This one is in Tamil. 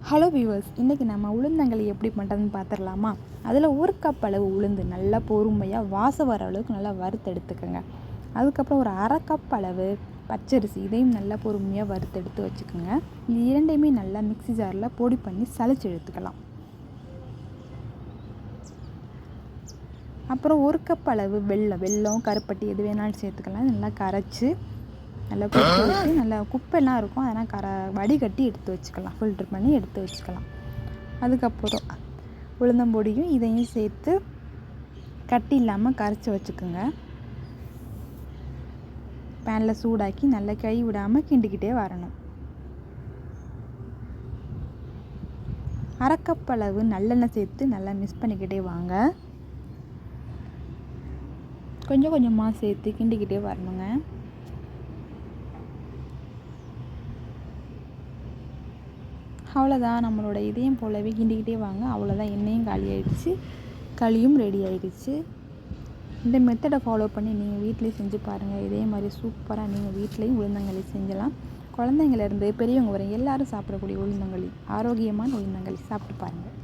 ஹலோ வியூவர்ஸ், இன்றைக்கி நம்ம உளுந்தங்களி எப்படி பண்ணுறதுன்னு பார்த்துடலாமா? அதில் 1 கப் அளவு உளுந்து நல்லா பொறுமையாக வாசம் வர அளவுக்கு நல்லா வறுத்து எடுத்துக்கோங்க. அதுக்கப்புறம் ஒரு 1/2 கப் அளவு பச்சரிசி, இதையும் நல்லா பொறுமையாக வறுத்து எடுத்து வச்சுக்கோங்க. இது இரண்டையுமே நல்லா மிக்ஸி ஜாரில் பொடி பண்ணி சலிச்சு எடுத்துக்கலாம். அப்புறம் 1 கப் அளவு வெல்லம் கருப்பட்டி எது வேணாலும் சேர்த்துக்கலாம். நல்லா கரைச்சி நல்லா கொதிக்க வச்சு நல்லா குப்பைலாம் இருக்கும், அதெல்லாம் வடிகட்டி எடுத்து வச்சுக்கலாம், ஃபில்ட்ரு பண்ணி எடுத்து வச்சுக்கலாம். அதுக்கப்புறம் உளுந்தம்பொடியும் இதையும் சேர்த்து கட்டி இல்லாமல் கரைச்சி வச்சுக்கோங்க. பேனில் சூடாக்கி நல்லா கை விடாமல் கிண்டிக்கிட்டே வரணும். 1/2 கப் அளவு நல்லெண்ணெய் சேர்த்து நல்லா மிக்ஸ் பண்ணிக்கிட்டே வாங்க. கொஞ்சம் கொஞ்சமாக சேர்த்து கிண்டிக்கிட்டே வரணுங்க. அவ்வளோதான், நம்மளோட இதயம் போலவே கிண்டிக்கிட்டே வாங்க. அவ்வளோதான், எண்ணெயும் காலி ஆகிடுச்சு, களியும் ரெடி ஆகிடுச்சு. இந்த மெத்தடை ஃபாலோ பண்ணி நீங்கள் வீட்டிலே செஞ்சு பாருங்கள். இதே மாதிரி சூப்பராக நீங்கள் வீட்லேயும் உளுந்தங்களி செஞ்சலாம். குழந்தைங்கள்லேருந்து பெரியவங்க வரை எல்லோரும் சாப்பிடக்கூடிய உளுந்தங்களி, ஆரோக்கியமான உளுந்தங்களி சாப்பிட்டு பாருங்கள்.